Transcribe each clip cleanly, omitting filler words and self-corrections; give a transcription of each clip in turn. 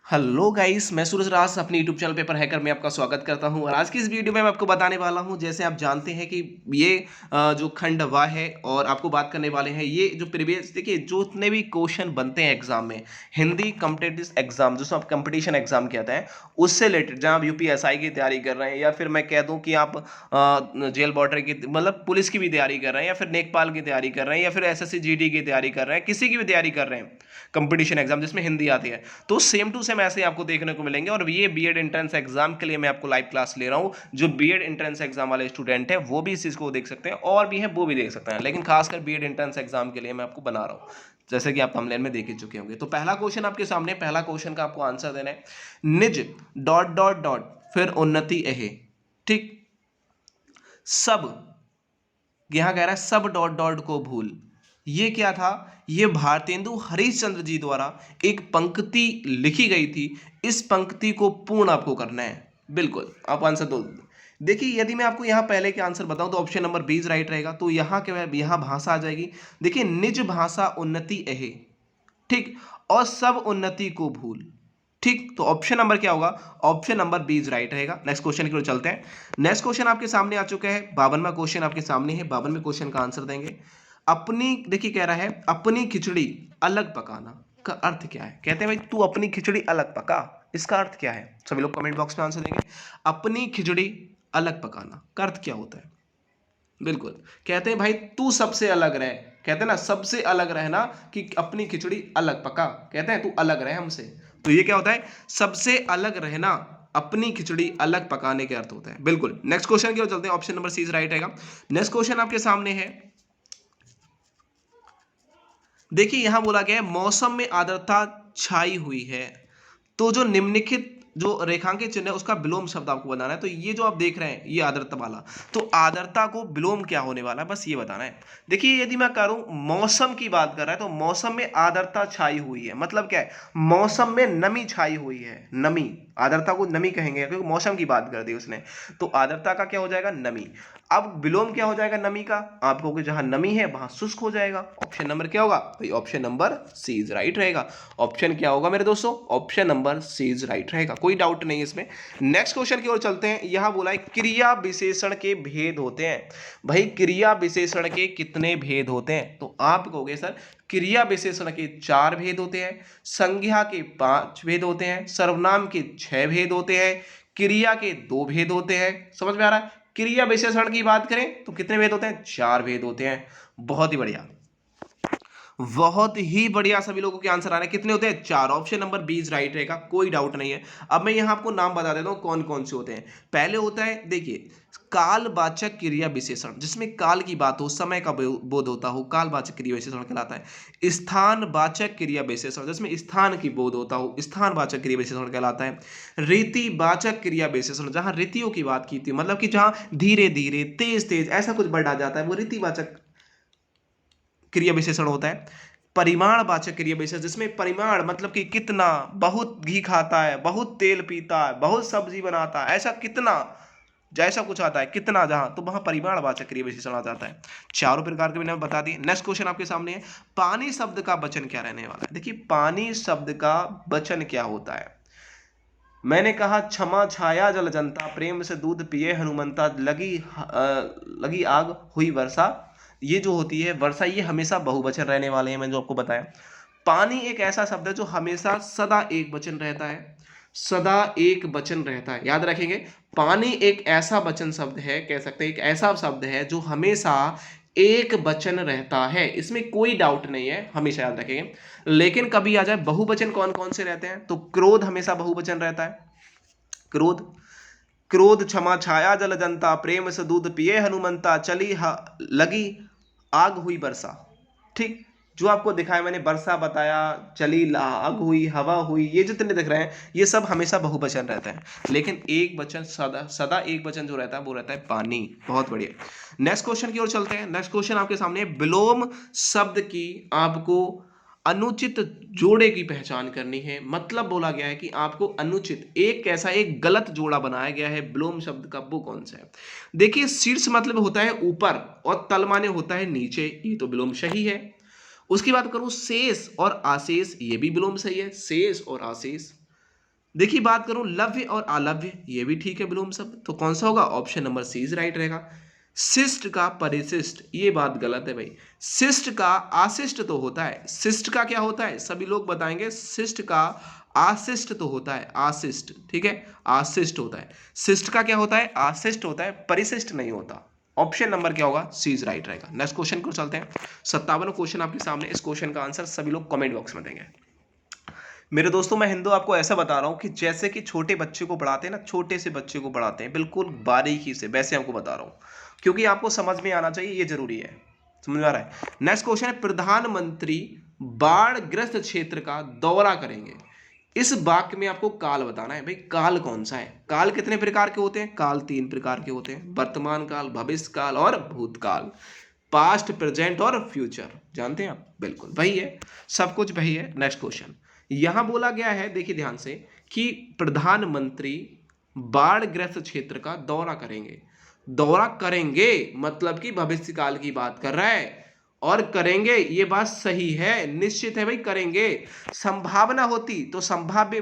Hello guys, मैं सूरज राज अपने YouTube channel paper hacker में आपका स्वागत करता हूं। और आज की इस वीडियो में मैं आपको बताने वाला हूं, जैसे आप जानते हैं कि ये जो खंड वा है और आपको बात करने वाले हैं ये जो प्रीवियस, देखिए जो इतने भी क्वेश्चन बनते हैं एग्जाम में, हिंदी कॉम्पिटिटिव एग्जाम जो आप कंपटीशन एग्जाम कहते हैं, उससे रिलेटेड, जहां आप यूपीएसआई की तैयारी कर रहे हैं या फिर मैं कह दूं कि आप जेल बॉर्डर की मतलब पुलिस की भी तैयारी कर रहे हैं या फिर नेकपाल की तैयारी कर रहे हैं या फिर एसएससी जीडी की तैयारी कर रहे हैं, किसी की भी तैयारी कर रहे हैं कंपटीशन एग्जाम जिसमें हिंदी आती है, तो सेम टू सेम ऐसे आपको देखने को मिलेंगे। और ये बीएड एंट्रेंस एग्जाम के लिए मैं आपको लाइव क्लास ले रहा हूं। जो बीएड एंट्रेंस एग्जाम वाले स्टूडेंट हैं वो भी इस चीज को देख सकते हैं, और भी हैं वो भी देख सकते हैं, लेकिन खासकर बीएड एंट्रेंस एग्जाम के लिए मैं आपको बना रहा हूं, जैसे कि आप थंबनेल में देख ही चुके होंगे। तो पहला क्वेश्चन आपके सामने, पहला क्वेश्चन का आपको आंसर देना है, निज डॉट डॉट डॉट फिर उन्नति अहे, ठीक, सब, यहां कह रहा है सब डॉट डॉट को भूल, ये क्या था? ये भारतेंदु हरिश्चंद्र जी द्वारा एक पंक्ति लिखी गई थी। इस पंक्ति को पूर्ण आपको करना है। बिल्कुल आप आंसर दो। देखिए, यदि मैं आपको यहाँ पहले के आंसर बताऊं तो ऑप्शन नंबर 20 राइट रहेगा। तो यहाँ क्या है, यहाँ भाषा आ जाएगी। देखिए, निज भाषा उन्नति अहे, ठीक, और सब उन्नति को भूल, ठीक। तो ऑप्शन नंबर क्या होगा? ऑप्शन नंबर 20 राइट रहेगा। नेक्स्ट क्वेश्चन की ओर चलते हैं। नेक्स्ट क्वेश्चन आपके सामने आ चुका है, 52वां क्वेश्चन आपके सामने है। 52वें क्वेश्चन का आंसर देंगे अपनी, देखिए कह रहा है अपनी खिचड़ी अलग पकाना का अर्थ क्या है? कहते हैं भाई तू अपनी खिचड़ी अलग पका, इसका अर्थ क्या है? सभी लोग कमेंट बॉक्स में आंसर देंगे। अपनी खिचड़ी अलग पकाना का अर्थ क्या होता है? बिल्कुल, कहते हैं भाई तू सबसे अलग रह, कहते हैं ना सबसे अलग रहना, कि अपनी खिचड़ी अलग पका, कहते हैं तू अलग रह हमसे। तो ये क्या होता है? सबसे अलग रहना, अपनी खिचड़ी अलग पकाने के अर्थ होता है। बिल्कुल। नेक्स्ट क्वेश्चन की ओर चलते हैं, ऑप्शन नंबर सी राइट रहेगा। नेक्स्ट क्वेश्चन आपके सामने है, देखिए यहां बोला गया है मौसम में आर्द्रता छाई हुई है। तो जो निम्नलिखित जो रेखांकित चिन्ह है उसका विलोम शब्द आपको बताना है। तो ये जो आप देख रहे हैं ये आर्द्रता वाला, तो आर्द्रता को विलोम क्या होने वाला है, बस ये बताना है। देखिए, यदि मैं करूं मौसम की बात कर रहा है तो मौसम में आर्द्रता छाई हुई है, मतलब क्या है? मौसम में नमी छाई हुई है। नमी, आर्द्रता को नमी कहेंगे क्योंकि मौसम की बात कर दी उसने। तो आर्द्रता का क्या हो जाएगा? नमी। अब विलोम क्या हो जाएगा नमी का? आप कहोगे जहां नमी है वहां शुष्क हो जाएगा। ऑप्शन नंबर क्या होगा? भाई option number C is right रहेगा। ऑप्शन क्या होगा मेरे दोस्तों? Option number C is right रहेगा, कोई डाउट नहीं है इसमें। नेक्स्ट क्वेश्चन की ओर चलते हैं। यहां बोला है क्रिया विशेषण के भेद होते हैं। भाई क्रिया विशेषण के कितने भेद होते हैं? तो आप कहोगे सर क्रिया विशेषण के 4 भेद होते हैं, संज्ञा के 5 भेद होते हैं, सर्वनाम के 6 भेद होते हैं, क्रिया के 2 भेद होते हैं। समझ में आ रहा है? क्रिया विशेषण की बात करें तो कितने भेद होते हैं? 4 भेद होते हैं। बहुत ही बढ़िया, बहुत ही बढ़िया, सभी लोगों के आंसर आ रहे हैं। कितने होते हैं? 4। ऑप्शन नंबर 20 राइट रहेगा, कोई डाउट नहीं है। अब मैं यहां आपको नाम बता देता हूं कौन कौन से होते हैं। पहले होता है, देखिए, कालवाचक क्रिया विशेषण, जिसमें काल की बात हो, समय का बोध होता हो, कालवाचक क्रिया विशेषण कहलाता है। स्थानवाचक क्रिया विशेषण, जिसमें स्थान की बोध होता हो, स्थानवाचक क्रिया विशेषण कहलाता है। रीतिवाचक क्रिया विशेषण, जहां रीतियों की बात की थी, मतलब कि जहां धीरे धीरे, तेज तेज ऐसा कुछ बढ़ा जाता है, वो रीतिवाचक क्रिया विशेषण होता है। परिमाणवाचक क्रिया विशेषण, जिसमें परिमाण मतलब कि कितना, बहुत घी खाता है, बहुत तेल पीता है, बहुत सब्जी बनाता है, ऐसा कितना, जैसा कुछ आता है कितना, जहां, तो वहां परिमाणवाचक क्रिया विशेषण आ जाता है। चारों प्रकार के मैंने बता दिए। नेक्स्ट क्वेश्चन आपके सामने है, पानी शब्द का वचन क्या रहने वाला है? देखिए, पानी शब्द का वचन क्या होता है? मैंने कहा क्षमा छाया जल जनता, प्रेम से दूध पिए हनुमंता, लगी आग हुई वर्षा। ये जो होती है वर्षा, ये हमेशा बहुवचन रहने वाले हैं, मैंने जो आपको बताया। पानी एक ऐसा शब्द है जो हमेशा सदा एक वचन रहता है, सदा एक वचन रहता है, याद रखेंगे। पानी एक ऐसा वचन शब्द है, कह सकते हैं एक ऐसा शब्द है जो हमेशा एक वचन रहता है, इसमें कोई डाउट नहीं है, हमेशा याद रखेंगे। लेकिन कभी आ जाए बहुवचन, कौन कौन से रहते हैं? तो क्रोध हमेशा बहुवचन रहता है, क्रोध। क्रोध क्षमा छाया जल जनता, प्रेम से दूध पिए हनुमंता, लगी आग हुई वर्षा, ठीक। जो आपको दिखाया मैंने, वर्षा बताया, आग हुई, हवा हुई, ये जितने दिख रहे हैं ये सब हमेशा बहुवचन रहते हैं। लेकिन एक वचन, सदा सदा एक वचन जो रहता है वो रहता है पानी। बहुत बढ़िया। नेक्स्ट क्वेश्चन की ओर चलते हैं। नेक्स्ट क्वेश्चन आपके सामने, विलोम शब्द की आपको अनुचित जोड़े की पहचान करनी है। मतलब बोला गया है कि आपको अनुचित, एक कैसा, एक गलत जोड़ा बनाया गया है विलोम शब्द का, वो कौन सा है? देखिए, शीर्ष मतलब होता है ऊपर और तल माने होता है नीचे, ये तो विलोम सही है। उसकी बात करूं शेष और आशेष, ये भी विलोम सही है, शेष और आशेष। देखिए बात करूं लव्य और अलव्य, ये भी ठीक है विलोम शब्द, तो कौन सा होगा? Option number C is right रहेगा। शिष्ट का परिशिष्ट, ये बात गलत है भाई। शिष्ट का आशिष्ट तो होता है, शिष्ट का क्या होता है? सभी लोग बताएंगे शिष्ट का आशिष्ट तो होता है, आशिष्ट, ठीक है, आशिष्ट होता है। शिष्ट का क्या होता है? आशिष्ट होता है, परिशिष्ट नहीं होता। ऑप्शन नंबर क्या होगा? सी इज राइट रहेगा। नेक्स्ट क्वेश्चन को चलते हैं। 57 क्वेश्चन आपके सामने, इस क्वेश्चन का आंसर सभी लोग कमेंट बॉक्स में देंगे। मेरे दोस्तों मैं हिंदू आपको ऐसा बता रहा हूँ कि जैसे कि छोटे बच्चे को पढ़ाते हैं ना, छोटे से बच्चे को पढ़ाते हैं बिल्कुल बारीकी से, वैसे आपको बता रहा हूँ, क्योंकि आपको समझ में आना चाहिए, ये जरूरी है। समझ में आ रहा है? नेक्स्ट क्वेश्चन है, प्रधानमंत्री बाढ़ ग्रस्त क्षेत्र का दौरा करेंगे। इस वाक्य में आपको काल बताना है भाई, काल कौन सा है? काल कितने प्रकार के होते हैं? काल 3 प्रकार के होते हैं, वर्तमान काल, भविष्य काल और भूतकाल। पास्ट, प्रेजेंट और फ्यूचर, जानते हैं आप? बिल्कुल वही है, सब कुछ वही है। नेक्स्ट क्वेश्चन, यहां बोला गया है, देखिए ध्यान से, कि प्रधानमंत्री बाढ़ग्रस्त क्षेत्र का दौरा करेंगे। दौरा करेंगे मतलब कि भविष्य काल की बात कर रहा है, और करेंगे ये बात सही है, निश्चित है भाई, करेंगे। संभावना होती तो संभाव्य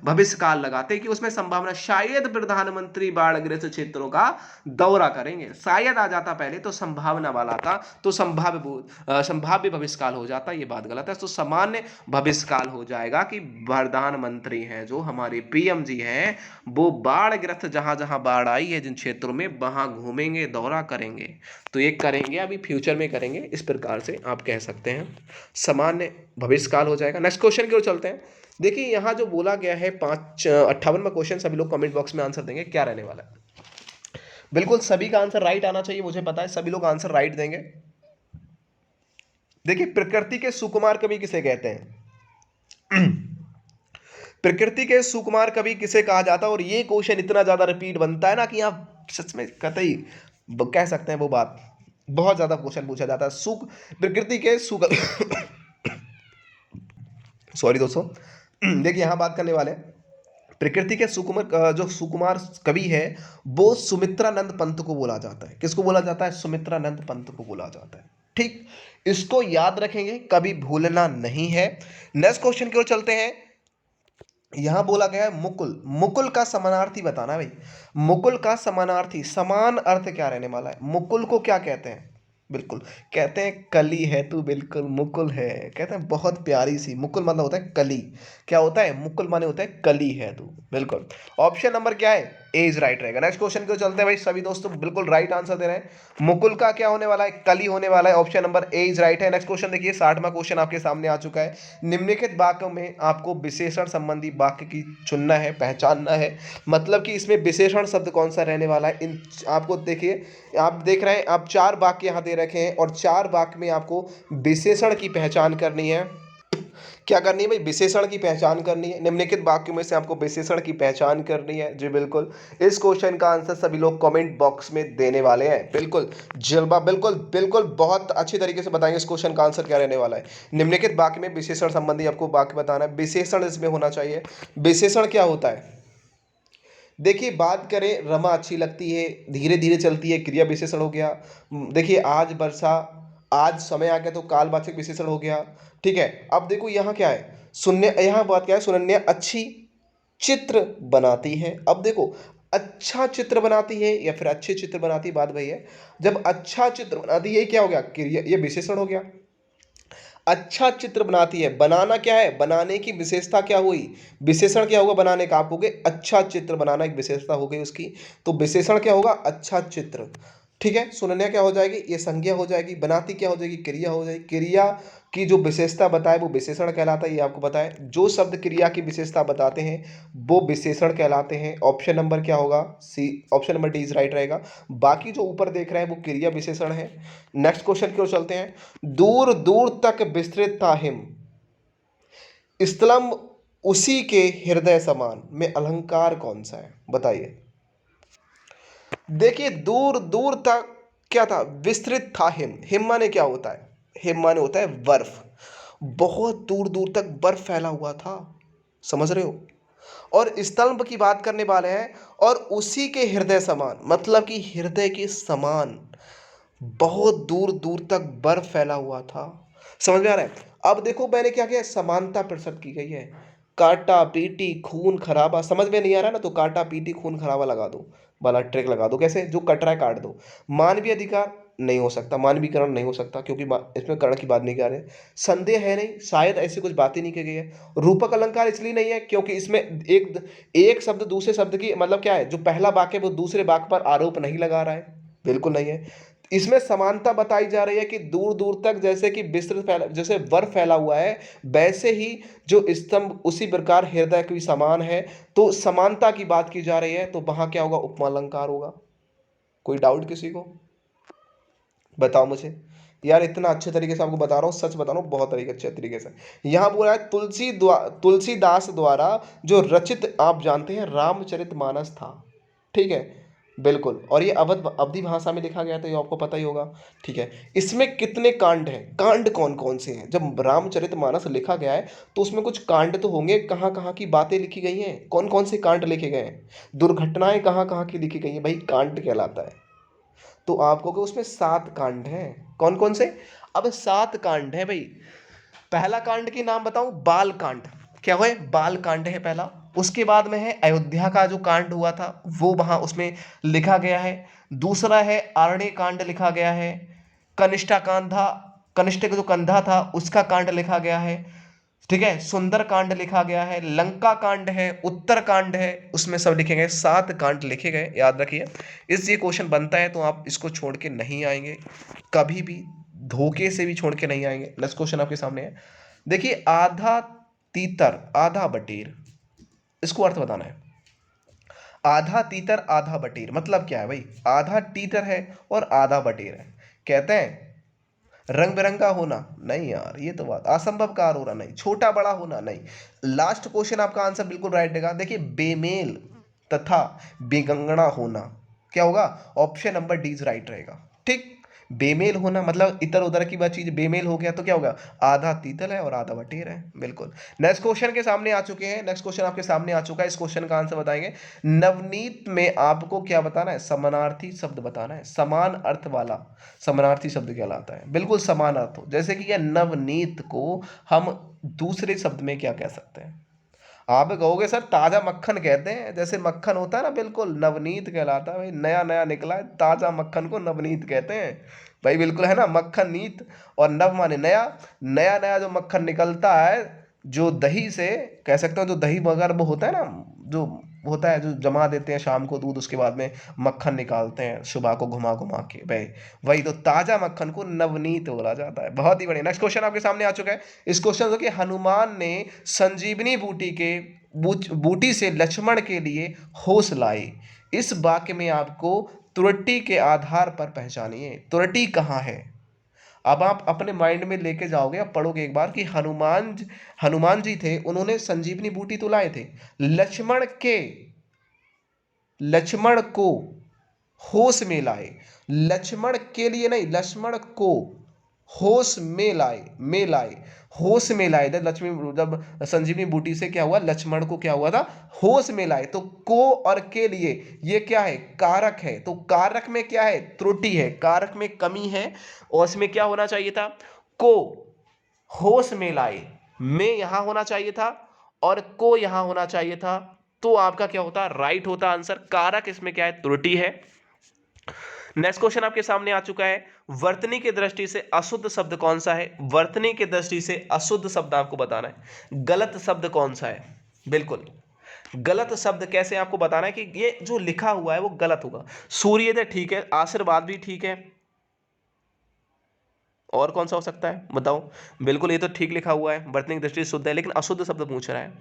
भविष्य काल लगाते कि उसमें संभावना, शायद प्रधानमंत्री बाढ़ग्रस्त क्षेत्रों का दौरा करेंगे, शायद आ जाता पहले तो संभावना वाला था, तो संभाव्य भविष्य काल हो जाता, ये बात गलत है। तो सामान्य भविष्य काल हो जाएगा कि प्रधानमंत्री हैं जो हमारे पीएम जी हैं, वो बाढ़ग्रस्त जहां जहां बाढ़ आई है जिन क्षेत्रों में, वहां घूमेंगे, दौरा करेंगे। तो ये करेंगे अभी फ्यूचर में करेंगे, इस प्रकार से आप कह सकते हैं, सामान्य भविष्य काल हो जाएगा। नेक्स्ट क्वेश्चन की ओर चलते हैं। देखिए यहाँ जो बोला गया है 58वां क्वेश्चन, सभी लोग कमेंट बॉक्स में आंसर देंगे, क्या रहने वाला है? बिल्कुल सभी का आंसर राइट आना चाहिए, मुझे पता है सभी लोग आंसर राइट देंगे। देखिए प्रकृति के सुकुमार कवि किसे कहते हैं? प्रकृति के सुकुमार कवि किसे कहा जाता है? और ये क्वेश्चन इतना ज्यादा रिपीट बनता है ना कि आप सच में कतई कह सकते हैं वो बात, बहुत ज्यादा क्वेश्चन पूछा जाता है। सुक प्रकृति के सुक सॉरी दोस्तों, देखिए यहां बात करने वाले हैं, प्रकृति के सुकुमार, जो सुकुमार कवि है, वो सुमित्रानंद पंत को बोला जाता है। किसको बोला जाता है? सुमित्रानंद पंत को बोला जाता है। ठीक, इसको याद रखेंगे, कभी भूलना नहीं है। नेक्स्ट क्वेश्चन की ओर चलते हैं। यहां बोला गया है मुकुल, मुकुल का समानार्थी बताना भाई। मुकुल का समानार्थी, समान अर्थ क्या रहने वाला है? मुकुल को क्या कहते हैं? बिल्कुल कहते हैं कली है तू, बिल्कुल मुकुल है, कहते हैं बहुत प्यारी सी। मुकुल मतलब होता है कली, क्या होता है? मुकुल माने होता है कली है तू, बिल्कुल। ऑप्शन नंबर क्या है? ए इज राइट रहेगा। नेक्स्ट क्वेश्चन को चलते हैं भाई, सभी दोस्तों बिल्कुल राइट आंसर दे रहे हैं। मुकुल का क्या होने वाला है? कली होने वाला है, option number A is right है। नेक्स्ट क्वेश्चन देखिए, 60वां क्वेश्चन आपके सामने आ चुका है। निम्नलिखित वाक्यों में आपको विशेषण संबंधी वाक्य की चुनना है, पहचानना है, मतलब कि इसमें विशेषण शब्द कौन सा रहने वाला है। इन आपको देखिए, आप देख रहे हैं, आप 4 वाक्य यहाँ दे रखे हैं, और 4 वाक्य में आपको विशेषण की पहचान करनी है। क्या करनी है भाई? विशेषण की पहचान करनी है। निम्नलिखित वाक्यों में से आपको विशेषण की पहचान करनी है। जी बिल्कुल, इस क्वेश्चन का आंसर सभी लोग कमेंट बॉक्स में देने वाले हैं। बिल्कुल जल्बा, बिल्कुल बिल्कुल बहुत अच्छी तरीके से बताएंगे इस क्वेश्चन का आंसर क्या रहने वाला है। निम्नलिखित वाक्य में विशेषण संबंधी आपको वाक्य बताना है, विशेषण इसमें होना चाहिए। विशेषण क्या होता है? देखिए बात करें, रमा अच्छी लगती है, धीरे धीरे चलती है, क्रिया विशेषण हो गया। देखिए आज वर्षा, आज समय आ गया तो कालवाचक विशेषण हो गया। ठीक है, अब देखो यहाँ क्या है, शून्य, यहाँ बात क्या है, सुनन्या अच्छी चित्र बनाती है। अब देखो, अच्छा चित्र बनाती है या फिर अच्छे चित्र बनाती है, बात वही है। जब अच्छा चित्र बनाती है, क्या हो गया? क्रिया, ये विशेषण हो गया। अच्छा चित्र बनाती है, बनाना क्या है? बनाने की विशेषता क्या हुई? विशेषण क्या होगा बनाने का? आप हो गए अच्छा चित्र बनाना, एक विशेषता हो गई उसकी, तो विशेषण क्या होगा? अच्छा चित्र। ठीक है, सुनन्या क्या हो जाएगी? ये संज्ञा हो जाएगी। बनाती क्या हो जाएगी? क्रिया हो जाएगी। क्रिया की जो विशेषता बताए वो विशेषण कहलाता है, ये आपको पता है। जो शब्द क्रिया की विशेषता बताते हैं वो विशेषण कहलाते हैं। ऑप्शन नंबर क्या होगा? C, option number D is right रहेगा। बाकी जो ऊपर देख रहे हैं वो क्रिया विशेषण है। नेक्स्ट क्वेश्चन की ओर चलते हैं। दूर दूर तक विस्तृत था हिम, स्तंभ उसी के हृदय समान, में अलंकार कौन सा है? बताइए। देखिए दूर दूर तक क्या था? विस्तृत था हिम। हिम माने क्या होता है? हिम माने होता है बर्फ। बहुत दूर दूर तक बर्फ फैला हुआ था, समझ रहे हो? और स्तंभ की बात करने वाले हैं, और उसी के हृदय समान, मतलब कि हृदय के समान बहुत दूर दूर तक बर्फ फैला हुआ था। समझ में आ रहा है? अब देखो मैंने क्या किया, समानता प्रस्तुत की गई है। काटा पीटी खून खराबा, समझ में नहीं आ रहा ना, तो काटा पीटी खून खराबा लगा दो, वाला ट्रिक लगा दो। कैसे? जो कट रहा है काट दो। मानवीय अधिकार नहीं हो सकता, मानवीकरण नहीं हो सकता, क्योंकि इसमें कर्ण की बात नहीं कर रहे। संदेह है नहीं, शायद ऐसी कुछ बात ही नहीं की गई है। रूपक अलंकार इसलिए नहीं है क्योंकि इसमें एक एक शब्द दूसरे शब्द की मतलब क्या है, जो पहला वाक्य है वो दूसरे वाक्य पर आरोप नहीं लगा रहा है, बिल्कुल नहीं है। इसमें समानता बताई जा रही है कि दूर दूर तक जैसे कि विस्तृत फैला, जैसे बर्फ फैला हुआ है, वैसे ही जो स्तंभ उसी प्रकार हृदय भी समान है। तो समानता की बात की जा रही है, तो वहां क्या होगा? उपमा अलंकार होगा। कोई डाउट किसी को? बताओ मुझे यार, इतना अच्छे तरीके से आपको बता रहा हूँ, सच बता रहा हूँ, बहुत तरीके अच्छे तरीके से। यहाँ बोला है तुलसीदास द्वारा जो रचित, आप जानते हैं, रामचरितमानस था, ठीक है, बिल्कुल। और ये अवधि भाषा में लिखा गया था, ये आपको पता ही होगा, ठीक है। इसमें कितने कांड हैं? कांड कौन कौन से हैं? जब रामचरितमानस लिखा गया है तो उसमें कुछ कांड तो होंगे, कहाँ कहाँ की बातें लिखी गई हैं, कौन कौन से कांड लिखे गए हैं, दुर्घटनाएं कहाँ कहाँ की लिखी गई हैं, भाई कांड कहलाता है। तो आप कहोगे उसमें 7 कांड हैं, कौन कौन से? अब 7 कांड है भाई। पहला कांड के नाम बताऊं, बाल कांड। क्या हुआ है? बाल कांड है पहला। उसके बाद में है अयोध्या का जो कांड हुआ था, वो वहां उसमें लिखा गया है। दूसरा है आरण्य कांड लिखा गया है। कनिष्ठा कांधा, कनिष्ठ का जो कंधा था उसका कांड लिखा गया है, ठीक है। सुंदर कांड लिखा गया है, लंका कांड है, उत्तर कांड है, उसमें सब लिखे गए, 7 कांड लिखे गए, याद रखिए। इस ये क्वेश्चन बनता है तो आप इसको छोड़ के नहीं आएंगे, कभी भी धोखे से भी छोड़ के नहीं आएंगे। नेक्स्ट क्वेश्चन आपके सामने है, देखिए, आधा तीतर आधा बटेर, इसको अर्थ बताना है। आधा तीतर आधा बटेर मतलब क्या है भाई? आधा तीतर है और आधा बटेर है। कहते हैं रंग बिरंगा होना, नहीं यार, ये तो बात असंभव कार हो रहा, नहीं। छोटा बड़ा होना, नहीं। लास्ट क्वेश्चन आपका आंसर बिल्कुल राइट देगा। देखिए, बेमेल तथा बेगंगना होना, क्या होगा? Option number D is right रहेगा, ठीक। बेमेल होना मतलब इधर उधर की बात चीज बेमेल हो गया तो क्या होगा? आधा तीतल है और आधा बटेर है, बिल्कुल। नेक्स्ट क्वेश्चन के सामने आ चुके हैं, नेक्स्ट क्वेश्चन आपके सामने आ चुका है, इस क्वेश्चन का आंसर बताएंगे। नवनीत में आपको क्या बताना है? समानार्थी शब्द बताना है, समान अर्थ वाला समानार्थी शब्द कहलाता है, बिल्कुल समान अर्थ हो। जैसे कि यह नवनीत को हम दूसरे शब्द में क्या कह सकते हैं? आप कहोगे सर ताजा मक्खन कहते हैं, जैसे मक्खन होता है ना, बिल्कुल नवनीत कहलाता है भाई, नया नया निकला है, ताजा मक्खन को नवनीत कहते हैं भाई, बिल्कुल है ना, मक्खन नीत, और नव माने नया, नया नया जो मक्खन निकलता है, जो दही से कह सकते हो, जो दही वगैरह वो होता है ना, जो होता है, जो जमा देते हैं शाम को दूध, उसके बाद में मक्खन निकालते हैं सुबह को घुमा घुमा के भाई, वही तो ताजा मक्खन को नवनीत बोला जाता है। बहुत ही बढ़िया। नेक्स्ट क्वेश्चन आपके सामने आ चुका है, इस क्वेश्चन देखिए, हनुमान ने संजीवनी बूटी से लक्ष्मण के लिए होश लाए, इस वाक्य में आपको त्रुटि के आधार पर पहचानिए, त्रुटि कहाँ है। अब आप अपने माइंड में लेके जाओगे, अब पढ़ोगे एक बार कि हनुमान जी थे, उन्होंने संजीवनी बूटी तो लाए थे, लक्ष्मण के लक्ष्मण को होश में लाए, लक्ष्मण के लिए नहीं, लक्ष्मण को होश में लाए, होश में लाए थे लक्ष्मी, जब संजीवनी बूटी से क्या हुआ, लक्ष्मण को क्या हुआ था? होश में लाए। तो को और के लिए ये क्या है? कारक है। तो कारक में क्या है? त्रुटि है, कारक में कमी है, और इसमें क्या होना चाहिए था? को होश में लाए, में यहां होना चाहिए था और को यहां होना चाहिए था, तो आपका क्या होता? राइट होता आंसर। कारक इसमें क्या है? त्रुटि है। नेक्स्ट क्वेश्चन आपके सामने आ चुका है, वर्तनी की दृष्टि से अशुद्ध शब्द कौन सा है? वर्तनी की दृष्टि से अशुद्ध शब्द आपको बताना है, गलत शब्द कौन सा है? बिल्कुल गलत शब्द कैसे आपको बताना है कि ये जो लिखा हुआ है वो गलत होगा। सूर्योदय ठीक है, आशीर्वाद भी ठीक है, और कौन सा हो सकता है बताओ? बिल्कुल ये तो ठीक लिखा हुआ है, वर्तनी की दृष्टि से शुद्ध है, लेकिन अशुद्ध शब्द पूछ रहा है।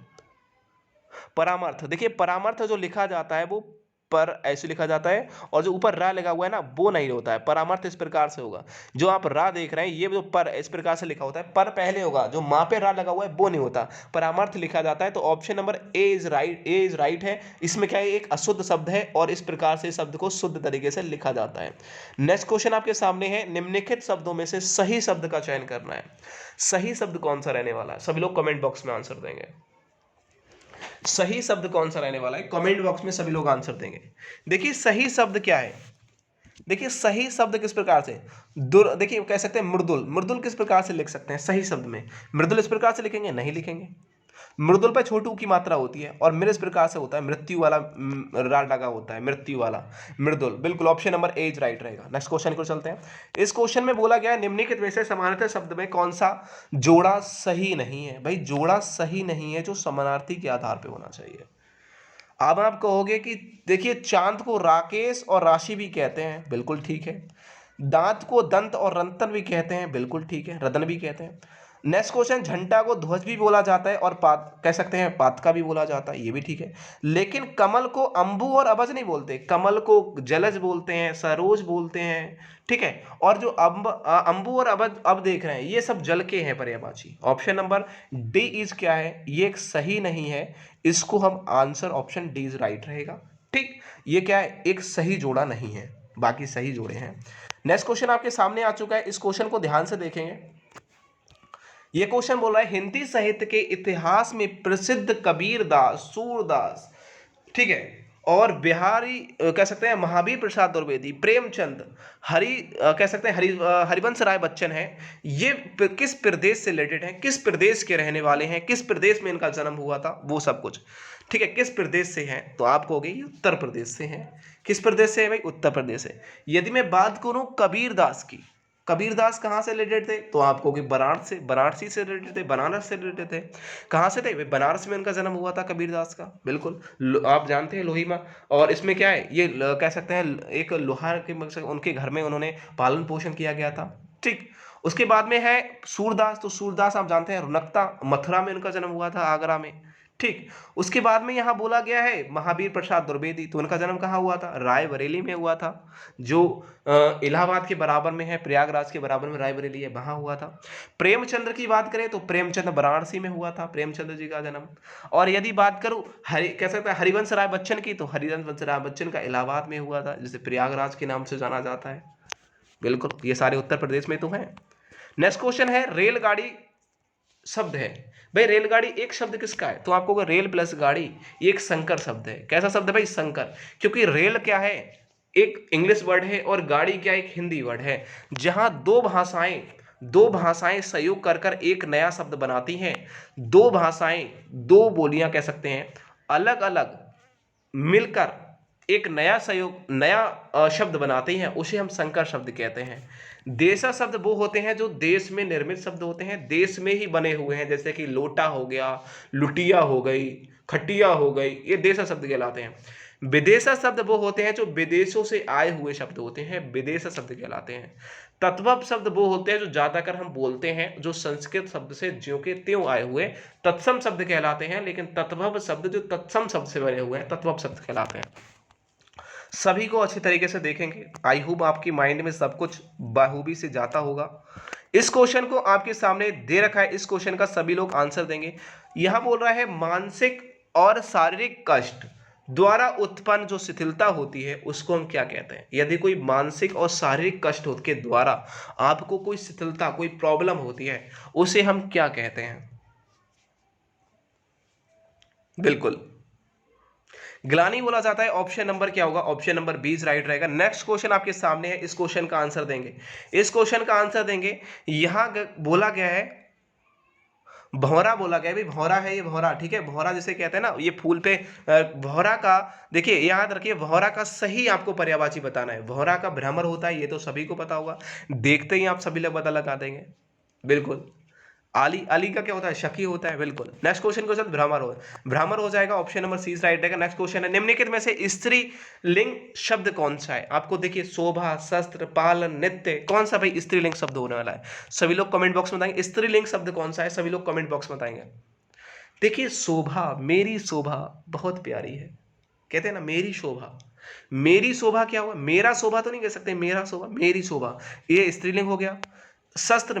परामार्थ, देखिए परामार्थ जो लिखा जाता है वो पर ऐसे लिखा जाता है, और जो ऊपर रा लगा हुआ है ना वो नहीं होता है। परामार्थ इस प्रकार से होगा, जो आप रा देख रहे हैं ये जो पर इस प्रकार से लिखा होता है, पर पहले होगा, जो माँ पे रा लगा हुआ है वो नहीं होता, परामार्थ लिखा जाता है। तो option number A is right, A is right है। इसमें क्या है? एक अशुद्ध शब्द है और इस प्रकार से शब्द को शुद्ध तरीके से लिखा जाता है। नेक्स्ट क्वेश्चन आपके सामने है, निम्नलिखित शब्दों में से सही शब्द का चयन करना है। सही शब्द कौन सा रहने वाला है? सभी लोग कमेंट बॉक्स में आंसर देंगे। सही शब्द कौन सा रहने वाला है? कमेंट बॉक्स में सभी लोग आंसर देंगे। देखिए सही शब्द क्या है, देखिए सही शब्द किस प्रकार से, देखिए कह सकते हैं मृदुल, मृदुल किस प्रकार से लिख सकते हैं सही शब्द में? मृदुल इस प्रकार से लिखेंगे? नहीं लिखेंगे। मृदुल पे छोटू की मात्रा होती है और मृज प्रकार से होता है, मृत्यु वाला रा डगा होता है, मृत्यु वाला मृदुल। बिल्कुल option number A is right रहेगा। नेक्स्ट क्वेश्चन को चलते हैं। इस क्वेश्चन में बोला गया है निम्नलिखित में से समानार्थी शब्द में कौन सा जोड़ा सही नहीं है। भाई जोड़ा सही नहीं है जो समानार्थी के आधार पर होना चाहिए। अब आप कहोगे कि देखिए चांद को राकेश और राशि भी कहते हैं, बिल्कुल ठीक है। दांत को दंत और रंतन भी कहते हैं, बिल्कुल ठीक है, रदन भी कहते हैं। नेक्स्ट क्वेश्चन, झंडा को ध्वज भी बोला जाता है और पात कह सकते हैं, पातका भी बोला जाता है, ये भी ठीक है। लेकिन कमल को अंबु और अबज नहीं बोलते, कमल को जलज बोलते हैं, सरोज बोलते हैं, ठीक है। और जो अंबु और अबज अब देख रहे हैं ये सब जल के हैं पर्यायवाची। ऑप्शन नंबर डी इज क्या है, ये एक सही नहीं है। इसको हम answer option D is right रहेगा, ठीक। ये क्या है, एक सही जोड़ा नहीं है, बाकी सही जोड़े हैं। नेक्स्ट क्वेश्चन आपके सामने आ चुका है, इस क्वेश्चन को ध्यान से देखेंगे। ये क्वेश्चन बोल रहा है हिंदी साहित्य के इतिहास में प्रसिद्ध कबीरदास, सूरदास, ठीक है, और बिहारी कह सकते हैं महावीर प्रसाद द्विवेदी, प्रेमचंद, कह सकते हैं हरिवंश राय बच्चन है, ये किस प्रदेश से रिलेटेड हैं, किस प्रदेश के रहने वाले हैं, किस प्रदेश में इनका जन्म हुआ था, वो सब कुछ, ठीक है, किस प्रदेश से हैं। तो आप कहोगे ये उत्तर प्रदेश से हैं। किस प्रदेश से है भाई, उत्तर प्रदेश से। यदि मैं बात करूं कबीरदास की, कबीरदास कहाँ से रिलेटेड थे, तो आपको कि वाराणसी से रिलेटेड थे, बनारस से रिलेटेड थे। कहाँ से थे, वे बनारस में उनका जन्म हुआ था कबीरदास का, बिल्कुल। आप जानते हैं लोहीमा, और इसमें क्या है, ये कह सकते हैं एक लोहार के उनके घर में उन्होंने पालन पोषण किया गया था, ठीक। उसके बाद में है सूरदास, तो सूरदास आप जानते हैं रुनकता, मथुरा में उनका जन्म हुआ था, आगरा में, ठीक। उसके बाद में यहाँ बोला गया है महावीर प्रसाद द्विवेदी, तो उनका जन्म कहाँ हुआ था, रायबरेली में हुआ था, जो इलाहाबाद के बराबर में है, प्रयागराज के बराबर में रायबरेली है, वहां हुआ था। प्रेमचंद्र की बात करें तो प्रेमचंद्र वाराणसी में हुआ था, प्रेमचंद्र जी का जन्म। और यदि बात करूं कह सकते हैं हरिवंश राय बच्चन की, तो हरिवंश राय बच्चन का इलाहाबाद में हुआ था, जिसे प्रयागराज के नाम से जाना जाता है, बिल्कुल। ये सारे उत्तर प्रदेश में तो हैं। नेक्स्ट क्वेश्चन है रेलगाड़ी शब्द है, भाई रेलगाड़ी एक शब्द किसका है, तो आपको रेल प्लस गाड़ी, ये एक संकर शब्द है। कैसा शब्द है भाई, संकर, क्योंकि रेल क्या है, एक इंग्लिश वर्ड है, और गाड़ी क्या, एक हिंदी वर्ड है। जहां दो भाषाएं सहयोग कर कर एक नया शब्द बनाती हैं, दो भाषाएं, दो बोलियां कह सकते हैं, अलग अलग मिलकर एक नया शब्द बनाते हैं, उसे हम संकर शब्द कहते हैं। देशा शब्द वो होते हैं जो देश में निर्मित शब्द होते हैं, देश में ही बने हुए हैं, जैसे कि लोटा हो गया, लुटिया हो गई, खटिया हो गई, ये देशा शब्द कहलाते हैं। विदेशा शब्द वो होते हैं जो विदेशों से आए हुए शब्द होते हैं, विदेशा शब्द कहलाते हैं। तत्वभ शब्द वो होते हैं जो ज्यादातर हम बोलते हैं, जो संस्कृत शब्द से ज्यों के त्यों आए हुए, तत्सम शब्द कहलाते हैं। लेकिन तत्वभ शब्द जो तत्सम शब्द से बने हुए हैं, तत्वभ शब्द कहलाते हैं। सभी को अच्छी तरीके से देखेंगे, आई होप आपकी माइंड में सब कुछ बाखूबी से जाता होगा। इस क्वेश्चन को आपके सामने दे रखा है, इस क्वेश्चन का सभी लोग आंसर देंगे। यहां बोल रहा है मानसिक और शारीरिक कष्ट द्वारा उत्पन्न जो शिथिलता होती है उसको हम क्या कहते हैं। यदि कोई मानसिक और शारीरिक कष्ट के द्वारा आपको कोई शिथिलता, कोई प्रॉब्लम होती है, उसे हम क्या कहते हैं, बिल्कुल ग्लानि बोला जाता है। ऑप्शन नंबर क्या होगा, ऑप्शन नंबर 20 राइट रहेगा। नेक्स्ट क्वेश्चन आपके सामने है, इस क्वेश्चन का आंसर देंगे, इस क्वेश्चन का आंसर देंगे। यहां बोला गया है भौरा, बोला गया भाई भौरा है, ये भौरा, ठीक है, भौरा जिसे कहते हैं ना, ये फूल पे भौरा का, देखिए याद रखिए भौरा का सही आपको पर्यायवाची बताना है। भौरा का भ्रमर होता है, ये तो सभी को पता होगा, देखते ही आप सभी लोग पता लगा देंगे, बिल्कुल। आली, आली का क्या होता है, शकी होता है, बिल्कुल। नेक्स्ट क्वेश्चन के साथ भ्रमर हो जाएगा, ऑप्शन नंबर सी राइट रहेगा। नेक्स्ट क्वेश्चन है निम्नलिखित में से स्त्री लिंग शब्द कौन सा है। आपको देखिए शोभा, शस्त्र, पालन, नित्य, कौन सा भाई स्त्रीलिंग शब्द होने वाला है, सभी लोग कमेंट बॉक्स में बताएंगे। स्त्रीलिंग शब्द कौन सा है, सभी लोग कमेंट बॉक्स में बताएंगे। देखिए शोभा, मेरी शोभा बहुत प्यारी है, कहते हैं ना मेरी शोभा, मेरी शोभा क्या हुआ, मेरा शोभा तो नहीं कह सकते, मेरा शोभा, मेरी शोभा, ये स्त्रीलिंग हो गया। शस्त्र,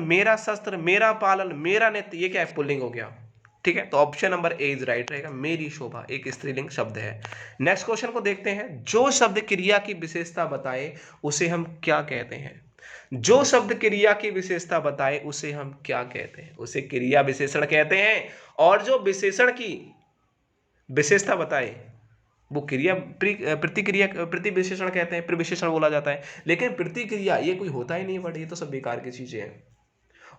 मेरा पालन, मेरा नित्य, ये क्या है, पुल्लिंग हो गया, ठीक है। तो option number A is right रहेगा, मेरी शोभा एक स्त्रीलिंग शब्द है। नेक्स्ट क्वेश्चन को देखते हैं। जो शब्द क्रिया की विशेषता बताए उसे हम क्या कहते हैं, जो शब्द क्रिया की विशेषता बताए उसे हम क्या कहते हैं, उसे क्रिया विशेषण कहते हैं। और जो विशेषण की विशेषता बताए वो क्रिया प्रतिक्रिया, प्रतिविशेषण कहते हैं, प्रविशेषण बोला जाता है। लेकिन प्रतिक्रिया ये कोई होता ही नहीं, बट ये तो सब बेकार की चीजें हैं।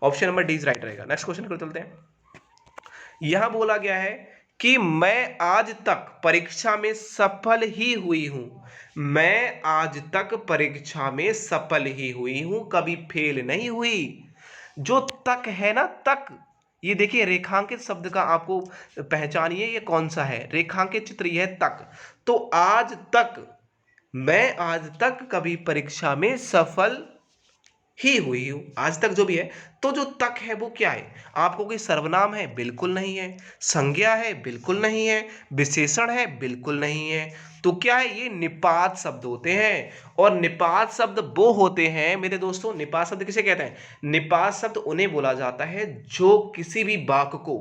ऑप्शन नंबर डी राइट रहेगा। नेक्स्ट क्वेश्चन को चलते हैं। यहां बोला गया है कि मैं आज तक परीक्षा में सफल ही हुई हूं। मैं आज तक परीक्षा में सफल ही हुई हूं, कभी फेल नहीं हुई। जो तक है ना, तक, ये देखिए रेखांकित शब्द का आपको पहचानिए ये कौन सा है। रेखांकित चित्र ये है तक। तो आज तक, मैं आज तक कभी परीक्षा में सफल ही हुई हूं, आज तक जो भी है। तो जो तक है वो क्या है? आपको कोई सर्वनाम है? बिल्कुल नहीं है। संज्ञा है? बिल्कुल नहीं है। विशेषण है? बिल्कुल नहीं है। तो क्या है? ये निपात शब्द होते हैं। और निपात शब्द वो होते हैं मेरे दोस्तों, निपात शब्द किसे कहते हैं? निपात शब्द उन्हें बोला जाता है जो किसी भी वाक्य को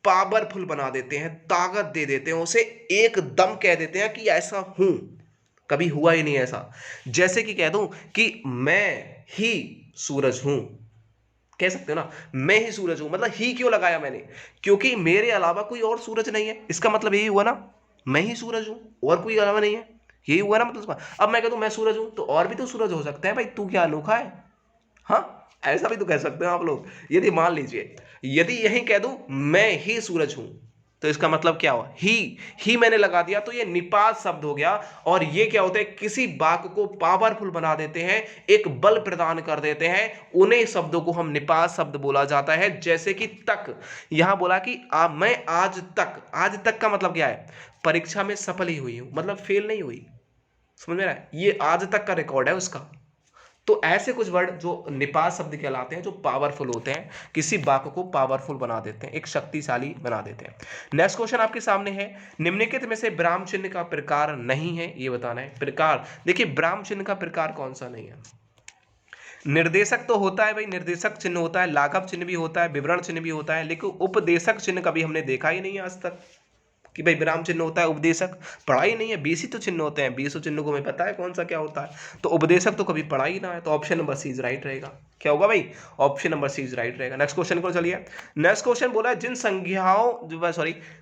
पावरफुल बना देते हैं, ताकत दे देते हैं, उसे एकदम कह देते हैं कि ऐसा हूं, कभी हुआ ही नहीं ऐसा। जैसे कि कह दूं कि मैं ही सूरज हूं, कह सकते हो ना, मैं ही सूरज हूं। मतलब ही क्यों लगाया मैंने? क्योंकि मेरे अलावा कोई और सूरज नहीं है, इसका मतलब यही हुआ ना, मैं ही सूरज हूं, और कोई अलावा नहीं है, यही हुआ ना मतलब। अब मैं कह दूं मैं सूरज हूं, तो और भी तो सूरज हो सकते हैं भाई, तू क्या अनोखा है? हाँ, ऐसा भी तो कह सकते हो आप लोग। यदि मान लीजिए, यदि यही कह दूं मैं ही सूरज हूं, तो इसका मतलब क्या हुआ? ही मैंने लगा दिया, तो ये निपात शब्द हो गया। और ये क्या होते हैं? किसी वाक्य को पावरफुल बना देते हैं, एक बल प्रदान कर देते हैं, उन्हीं शब्दों को हम निपात शब्द बोला जाता है। जैसे कि तक, यहां बोला कि मैं आज तक, आज तक का मतलब क्या है? परीक्षा में सफल ही हुई हूं, मतलब फेल नहीं हुई। समझ में रहा है? ये आज तक का रिकॉर्ड है उसका। तो ऐसे कुछ वर्ड जो निपात शब्द कहलाते हैं, जो पावरफुल होते हैं, किसी वाक्य को पावरफुल बना देते हैं, एक शक्तिशाली बना देते हैं। नेक्स्ट क्वेश्चन आपके सामने है, निम्नलिखित में से विराम चिन्ह का प्रकार नहीं है, ये बताना है। प्रकार, देखिए विराम चिन्ह का प्रकार कौन सा नहीं है? निर्देशक तो होता है भाई, निर्देशक चिन्ह होता है, लाघव चिन्ह भी होता है, विवरण चिन्ह भी होता है, लेकिन उपदेशक चिन्ह कभी हमने देखा ही नहीं है आज तक कि भाई विराम चिन्ह होता है। उपदेशक पढ़ा ही नहीं है। 20 ही तो चिन्ह होते हैं, 20 चिन्ह को हमें पता है कौन सा क्या होता है, तो उपदेशक तो कभी पढ़ा ही ना है। तो option number C is right रहेगा। क्या होगा भाई? Option number C is right रहेगा। नेक्स्ट क्वेश्चन को चलिए। नेक्स्ट क्वेश्चन बोला है,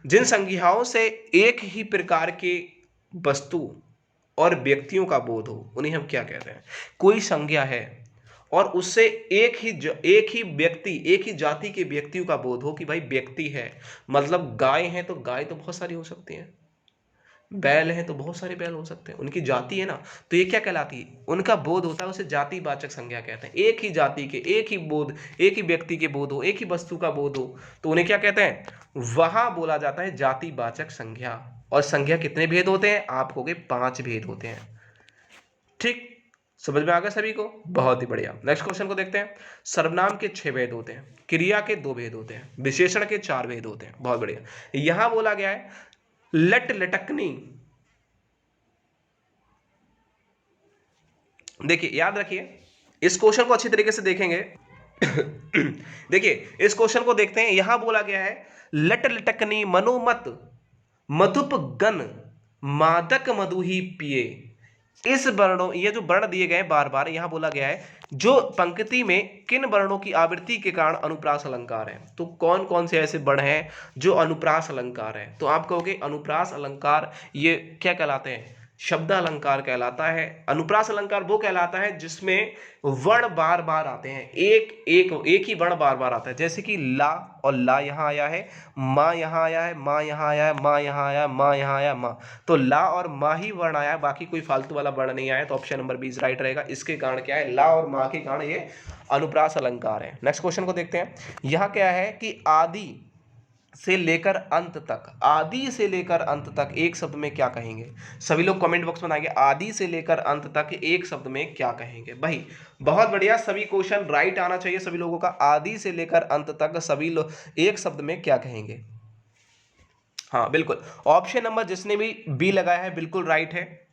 जिन संज्ञाओं से एक ही प्रकार के वस्तु और व्यक्तियों का बोध हो, उन्हें हम क्या कहते हैं? कोई संज्ञा है और उससे एक ही व्यक्ति, एक ही जाति के व्यक्तियों का बोध हो कि भाई व्यक्ति है, मतलब गाय है तो गाय तो बहुत सारी हो सकती हैं, बैल है तो बहुत सारे बैल हो सकते हैं, उनकी जाति है ना, तो ये क्या कहलाती है? उनका बोध होता है, उसे जातिवाचक संज्ञा कहते हैं। एक ही जाति के, एक ही बोध, एक ही व्यक्ति के बोध हो, एक ही वस्तु का बोध हो, तो उन्हें क्या कहते हैं? वहां बोला जाता है जातिवाचक संज्ञा। और संज्ञा कितने भेद होते हैं? आप कहोगे 5 भेद होते हैं। ठीक, समझ में आ गया सभी को? बहुत ही बढ़िया। नेक्स्ट क्वेश्चन को देखते हैं। सर्वनाम के 6 भेद होते हैं, क्रिया के 2 भेद होते हैं, विशेषण के 4 भेद होते हैं। बहुत बढ़िया। यहां बोला गया है लट लटकनी। देखिए याद रखिए, इस क्वेश्चन को अच्छी तरीके से देखेंगे। देखिए इस क्वेश्चन को देखते हैं। यहां बोला गया है लट लटकनी मनोमत मधुप गण मादक मधु ही पिए। इस वर्णों, ये जो वर्ण दिए गए बार बार यहां बोला गया है, जो पंक्ति में किन वर्णों की आवृत्ति के कारण अनुप्रास अलंकार है। तो कौन कौन से ऐसे वर्ण हैं जो अनुप्रास अलंकार है? तो आप कहोगे अनुप्रास अलंकार ये क्या कहलाते हैं? शब्द अलंकार कहलाता है। अनुप्रास अलंकार वो कहलाता है जिसमें वर्ण बार बार आते हैं, एक ही वर्ण बार बार आता है। जैसे कि ला, और ला यहाँ आया है, माँ यहाँ आया है, माँ यहाँ आया है, माँ यहाँ आया, माँ यहाँ आया, माँ, तो ला और माँ ही वर्ण आया है, बाकी कोई फालतू वाला वर्ण नहीं आया। तो ऑप्शन नंबर 20 राइट रहेगा। इसके कारण क्या है? ला और माँ के कारण ये अनुप्रास अलंकार है। नेक्स्ट क्वेश्चन को देखते हैं। यहाँ क्या है कि आदि से लेकर अंत तक, आदि से लेकर अंत तक एक शब्द में क्या कहेंगे? सभी लोग कमेंट बॉक्स में बनाएंगे आदि से लेकर अंत तक एक शब्द में क्या कहेंगे भाई। बहुत बढ़िया, सभी क्वेश्चन राइट आना चाहिए सभी लोगों का। आदि से लेकर अंत तक सभी लोग एक शब्द में क्या कहेंगे? हाँ बिल्कुल, ऑप्शन नंबर जिसने भी बी लगाया है बिल्कुल राइट है।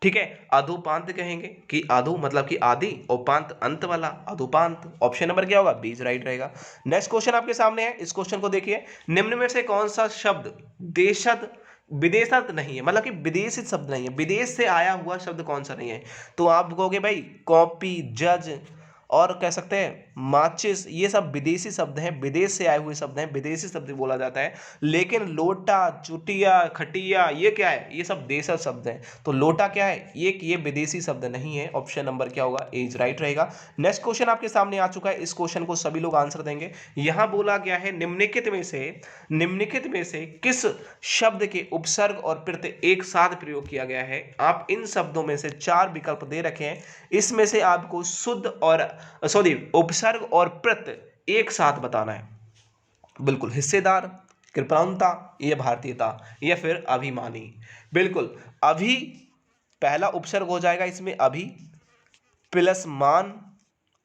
ठीक है, अधोपांत कहेंगे कि अधो मतलब कि आदि, और पांत अंत वाला, अधोपांत। ऑप्शन नंबर क्या होगा? 20 राइट रहेगा। नेक्स्ट क्वेश्चन आपके सामने है, इस क्वेश्चन को देखिए। निम्न में से कौन सा शब्द देशद विदेशत नहीं है, मतलब कि विदेशित शब्द नहीं है, विदेश से आया हुआ शब्द कौन सा नहीं है? तो आप कहोगे भाई कॉपी, जज, और कह सकते हैं माचिस, ये सब विदेशी शब्द हैं, विदेश से आए हुए शब्द हैं, विदेशी शब्द बोला जाता है। लेकिन लोटा, चुटिया, खटिया, ये क्या है, ये सब देशज शब्द हैं। तो लोटा क्या है, ये विदेशी शब्द नहीं है। ऑप्शन नंबर क्या होगा, एज राइट रहेगा। नेक्स्ट क्वेश्चन आपके सामने आ चुका है, इस क्वेश्चन को सभी लोग आंसर देंगे। यहां बोला गया है निम्नलिखित में से किस शब्द के उपसर्ग और प्रत्यय एक साथ प्रयोग किया गया है। आप इन शब्दों में से 4 विकल्प दे रखे हैं, इसमें से आपको शुद्ध और उपसर्ग और प्रत्यय एक साथ बताना है। बिल्कुल, हिस्सेदार, कृपणता, या भारतीयता, या फिर अभिमानी। बिल्कुल, अभी पहला उपसर्ग हो जाएगा इसमें, अभी प्लस मान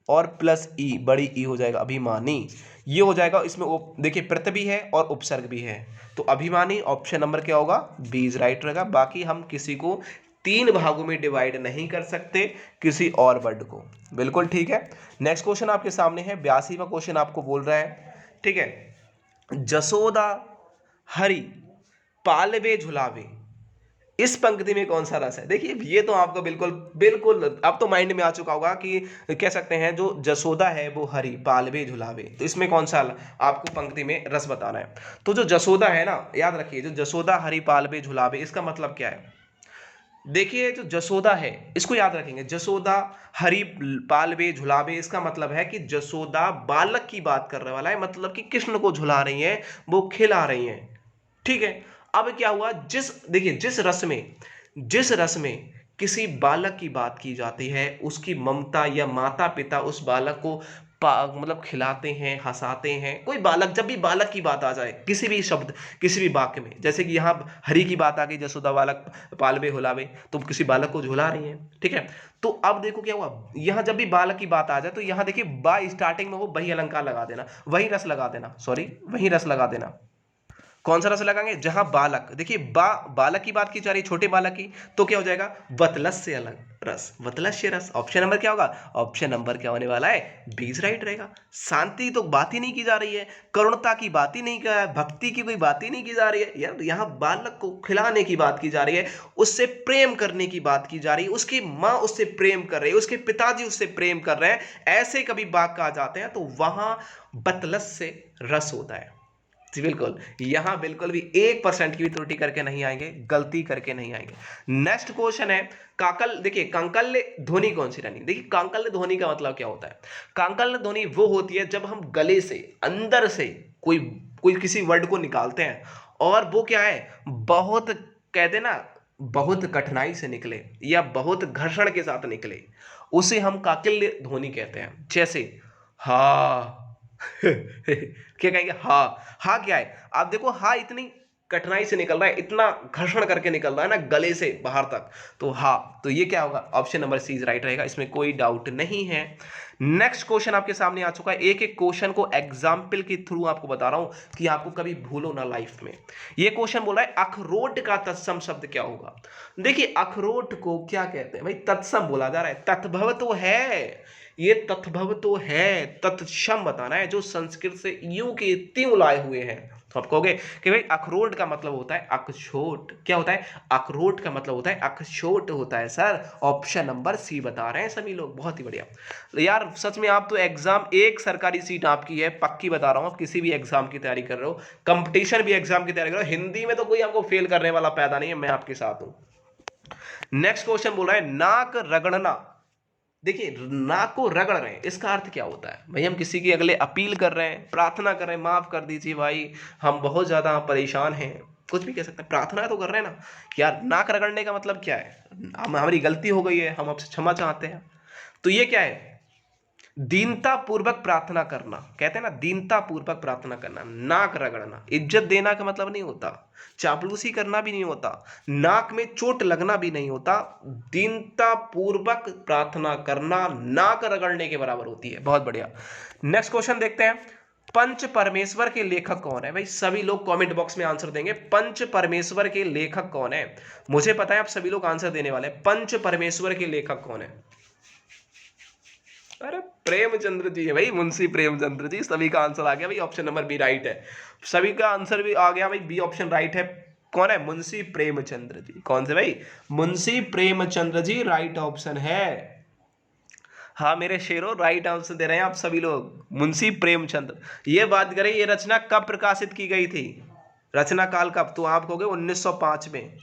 और प्लस ई, बड़ी ई हो जाएगा, अभिमानी। ये हो जाएगा इसमें, देखिए प्रत्यय भी है और उपसर्ग भी है, तो अभिमानी। ऑप्शन नंबर क्या होगा, बी इज राइट रहेगा। बाकी हम किसी को 3 भागों में डिवाइड नहीं कर सकते, किसी और वर्ड को। बिल्कुल ठीक है। नेक्स्ट क्वेश्चन आपके सामने है, 82वां क्वेश्चन आपको बोल रहा है, ठीक है, जसोदा हरि पालवे झुलावे, इस पंक्ति में कौन सा रस है। देखिए ये तो आपको बिल्कुल बिल्कुल अब तो माइंड में आ चुका होगा कि कह सकते हैं जो जसोदा है वो हरि पालवे झुलावे, तो इसमें कौन सा आपको पंक्ति में रस बताना है। तो जो जसोदा है ना, याद रखिए, जो जसोदा हरि पालवे झुलावे, इसका मतलब क्या है। देखिए जो जसोदा है इसको याद रखेंगे, जसोदा हरि पालवे झुलावे, इसका मतलब है कि जसोदा बालक की बात करने वाला है, मतलब कि कृष्ण को झुला रही है, वो खिला रही है, ठीक है। अब क्या हुआ, देखिए जिस रस में किसी बालक की बात की जाती है, उसकी ममता या माता पिता उस बालक को मतलब खिलाते हैं, हंसाते हैं। कोई बालक, जब भी बालक की बात आ जाए किसी भी शब्द, किसी भी वाक्य में, जैसे कि यहाँ हरि की बात आ गई, जसोदा बालक पालवे हुलावे, तो किसी बालक को झुला रही है, ठीक है। तो अब देखो क्या हुआ, यहाँ जब भी बालक की बात आ जाए तो यहाँ देखिए बा स्टार्टिंग में हो, वही अलंकार लगा देना, वही रस लगा देना, सॉरी वही रस लगा देना। कौन सा रस लगाएंगे, जहां बालक, देखिए बालक की बात की जा रही है, छोटे बालक की, तो क्या हो जाएगा, वतलस्य अलग रस, वतलस्य रस। ऑप्शन नंबर क्या होगा, ऑप्शन नंबर क्या होने वाला है, बी राइट रहेगा। शांति तो बात ही नहीं की जा रही है, करुणता की बात ही नहीं कर, भक्ति की कोई बात ही नहीं की जा रही है यार, यहाँ बालक को खिलाने की बात की जा रही है, उससे प्रेम करने की बात की जा रही है, उसकी माँ उससे प्रेम कर रही है, उसके पिताजी उससे प्रेम कर रहे हैं, ऐसे कभी वाक्य आ जाते हैं तो वहां वतलस्य रस होता है। जी बिल्कुल, यहां बिल्कुल भी 1% की भी त्रुटि करके नहीं आएंगे, गलती करके नहीं आएंगे। नेक्स्ट क्वेश्चन है, काकल, देखिए कांकल्य ध्वनि कौन सी रहनी। देखिए कांकल्य ध्वनि का मतलब क्या होता है, कांकल्य ध्वनि वो होती है जब हम गले से अंदर से कोई कोई किसी वर्ड को निकालते हैं और वो क्या है, बहुत कहते ना, बहुत कठिनाई से निकले या बहुत घर्षण के साथ निकले, उसे हम काकल्य ध्वनि कहते हैं। जैसे हा क्या कहेंगे, हा, हा क्या है, आप देखो हा इतनी कठिनाई से निकल रहा है, इतना घर्षण करके निकल रहा है ना गले से बाहर तक, तो हा, तो ये क्या होगा, ऑप्शन नंबर सी राइट रहेगा, इसमें कोई डाउट नहीं है। नेक्स्ट क्वेश्चन आपके सामने आ चुका है, एक एक क्वेश्चन को एग्जाम्पल के थ्रू आपको बता रहा हूं कि आपको कभी भूलो ना लाइफ में। ये क्वेश्चन बोल रहा है अखरोट का तत्सम शब्द क्या होगा। देखिए अखरोट को क्या कहते हैं भाई, तत्सम बोला जा रहा है, तत्भव तो है, ये तत्भव तो है, तत्सम बताना है, जो संस्कृत से यू के त्यों लाए हुए हैं। तो आप कहोगे कि भाई अखरोट का मतलब होता है अखरोट, क्या होता है, अखरोट का मतलब होता है अखरोट होता है सर। ऑप्शन नंबर सी बता रहे हैं सभी लोग, बहुत ही बढ़िया यार, सच में आप तो एग्जाम, एक सरकारी सीट आपकी है पक्की, बता रहा हूं, आप किसी भी एग्जाम की तैयारी कर रहे हो, कंपटीशन भी एग्जाम की तैयारी कर रहे हो, हिंदी में तो कोई आपको फेल करने वाला पैदा नहीं है, मैं आपके साथ हूं। नेक्स्ट क्वेश्चन बोल रहा है नाक रगड़ना। देखिए नाक को रगड़ रहे हैं, इसका अर्थ क्या होता है भाई, हम किसी की अगले अपील कर रहे हैं, प्रार्थना कर रहे हैं, माफ कर दीजिए भाई हम बहुत ज्यादा परेशान हैं, कुछ भी कह सकते हैं, प्रार्थना तो कर रहे हैं ना यार। नाक रगड़ने का मतलब क्या है, हमारी गलती हो गई है, हम आपसे क्षमा चाहते हैं, तो ये क्या है, दीनता पूर्वक प्रार्थना करना, कहते हैं ना दीनता पूर्वक प्रार्थना करना। नाक रगड़ना इज्जत देना का मतलब नहीं होता, चापलूसी करना भी नहीं होता, नाक में चोट लगना भी नहीं होता, दीनता पूर्वक प्रार्थना करना नाक रगड़ने के बराबर होती है। बहुत बढ़िया, नेक्स्ट क्वेश्चन देखते हैं, पंच परमेश्वर के लेखक कौन है। भाई सभी लोग कमेंट बॉक्स में आंसर देंगे, पंच परमेश्वर के लेखक कौन है, मुझे पता है आप सभी लोग आंसर देने वाले हैं, पंच परमेश्वर के लेखक कौन है। अरे प्रेमचंद्र जी है भाई, मुंशी प्रेमचंद्र जी, सभी का आंसर आ गया भाई, ऑप्शन नंबर बी राइट है, सभी का आंसर भी आ गया भाई, बी ऑप्शन राइट है। कौन है, मुंशी प्रेमचंद्र जी, कौन से भाई, मुंशी प्रेमचंद्र जी राइट ऑप्शन है। हाँ मेरे शेरों, राइट आंसर दे रहे हैं आप सभी लोग, मुंशी प्रेमचंद। ये बात करें, ये रचना कब प्रकाशित की गई थी, रचना काल कब, तो आप कहोगे 1905 में,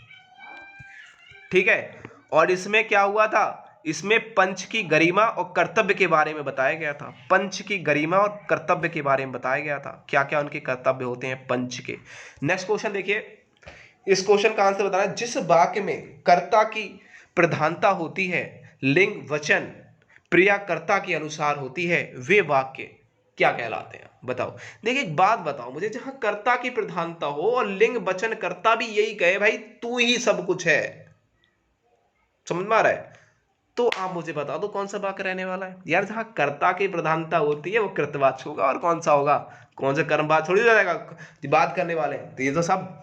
ठीक है। और इसमें क्या हुआ था, इसमें पंच की गरिमा और कर्तव्य के बारे में बताया गया था, पंच की गरिमा और कर्तव्य के बारे में बताया गया था, क्या क्या उनके कर्तव्य होते हैं पंच के। नेक्स्ट क्वेश्चन देखिए, इस क्वेश्चन का आंसर बताना है, जिस वाक्य में कर्ता की प्रधानता होती है, लिंग वचन क्रियाकर्ता के अनुसार होती है, वे वाक्य क्या कहलाते हैं, बताओ। देखिए एक बात बताओ मुझे, जहां कर्ता की प्रधानता हो और लिंग वचन कर्ता भी यही कहे भाई तू ही सब कुछ है, समझ में आ रहा है, तो आप मुझे बता दो कौन सा वाक्य रहने वाला है यार। जहां कर्ता की प्रधानता होती है वो कृतवाच्य होगा, और कौन सा होगा, कौन से कर्मवाच्य थोड़ी हो जाएगा, बात करने वाले हैं तो ये तो सब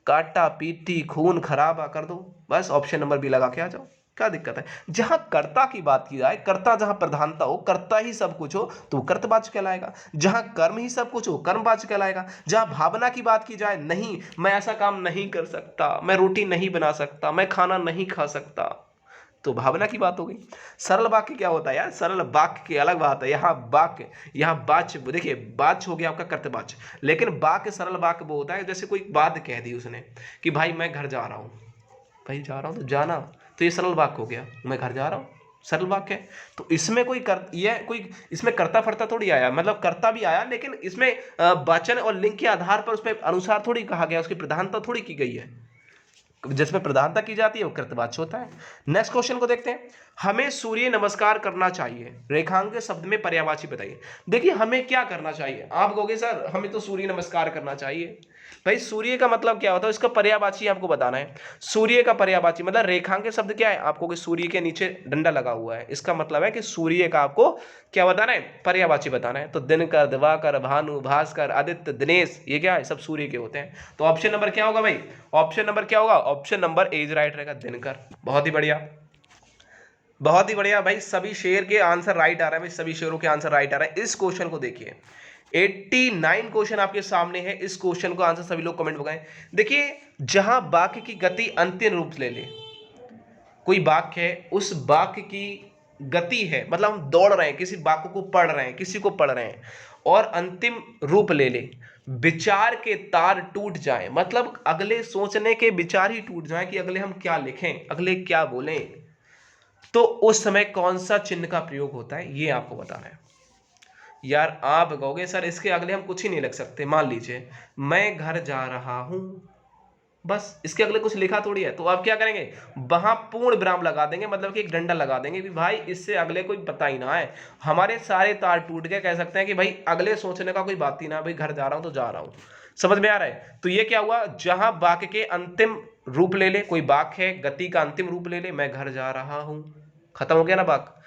काटा पीटी खून खराबा कर दो, बस ऑप्शन नंबर बी लगा के आ जाओ, क्या दिक्कत है। जहां कर्ता की बात की जाए, कर्ता जहां प्रधानता हो, कर्ता ही सब कुछ हो, तो वो कर्तवाच्य कहलाएगा। जहां कर्म ही सब कुछ हो, कर्मवाच्य कहलाएगा। जहां भावना की बात की जाए, नहीं मैं ऐसा काम नहीं कर सकता, मैं रोटी नहीं बना सकता, मैं खाना नहीं खा सकता, तो भावना की बात हो गई। सरल वाक्य क्या होता है यार, सरल वाक्य की अलग बात है, यहाँ वाक्य, यहाँ वाच्य, देखिए वाच्य हो गया आपका कर्तवाच्य, लेकिन वाक्य सरल वाक्य वो होता है जैसे कोई बात कह दी उसने कि भाई मैं घर जा रहा हूँ, भाई जा रहा हूँ तो जाना, तो ये सरल वाक्य हो गया, मैं घर जा रहा हूँ, सरल वाक्य है। तो इसमें कोई इसमें कर्ता फर्ता थोड़ी आया, मतलब कर्ता भी आया, लेकिन इसमें वचन और लिंग के आधार पर उसमें अनुसार थोड़ी कहा गया, उसकी प्रधानता थोड़ी की गई है, जिसमें प्रधानता की जाती है वो कृतवाच्य होता है। नेक्स्ट क्वेश्चन को देखते हैं, हमें सूर्य नमस्कार करना चाहिए, रेखांकित शब्द में पर्यायवाची बताइए। देखिए हमें क्या करना चाहिए, आप कहोगे सर हमें तो सूर्य नमस्कार करना चाहिए, भाई सूर्य का मतलब क्या होता है, इसका पर्यायवाची आपको बताना है। सूर्य का पर्यायवाची मतलब रेखांकित शब्द क्या है, आपको कि सूर्य के नीचे डंडा लगा हुआ है, इसका मतलब है कि सूर्य का आपको क्या बताना है, पर्यायवाची बताना है। तो दिनकर, दिवाकर, भानु, भास्कर, आदित्य, दिनेश, ये क्या है, सब सूर्य के होते हैं। तो ऑप्शन नंबर क्या होगा भाई, ऑप्शन नंबर क्या होगा, option number A is right रहेगा, दिनकर। बहुत ही बढ़िया, बहुत ही बढ़िया भाई, सभी शेर के आंसर राइट आ रहा है भाई, सभी शेरों के आंसर राइट आ रहा है। इस क्वेश्चन को देखिए, 89 क्वेश्चन आपके सामने है, इस क्वेश्चन को आंसर सभी लोग कमेंट में बताएं। देखिए जहां वाक्य की गति अंतिम रूप ले ले, कोई वाक्य है, उस वाक्य की गति है, मतलब हम दौड़ रहे हैं, किसी वाक्य को पढ़ रहे हैं, किसी को पढ़ रहे हैं, और अंतिम रूप ले ले, विचार के तार टूट जाए, मतलब अगले सोचने के विचार ही टूट जाए कि अगले हम क्या लिखें, अगले क्या बोलें, तो उस समय कौन सा चिन्ह का प्रयोग होता है, ये आपको बताना है। यार आप कहोगे सर इसके अगले हम कुछ ही नहीं लिख सकते, मान लीजिए मैं घर जा रहा हूं, बस इसके अगले कुछ लिखा थोड़ी है, तो आप क्या करेंगे, वहां पूर्ण विराम लगा देंगे, मतलब कि एक डंडा लगा देंगे कि भाई इससे अगले कोई पता ही ना है, हमारे सारे तार टूट गए, कह सकते हैं कि भाई अगले सोचने का कोई बात ही ना, भाई घर जा रहा हूं तो जा रहा हूं। समझ में आ रहा है, तो ये क्या हुआ, जहां वाक्य के अंतिम रूप ले ले, कोई वाक्य है गति का अंतिम रूप ले ले, मैं घर जा रहा हूं, खत्म हो गया ना वाक्य,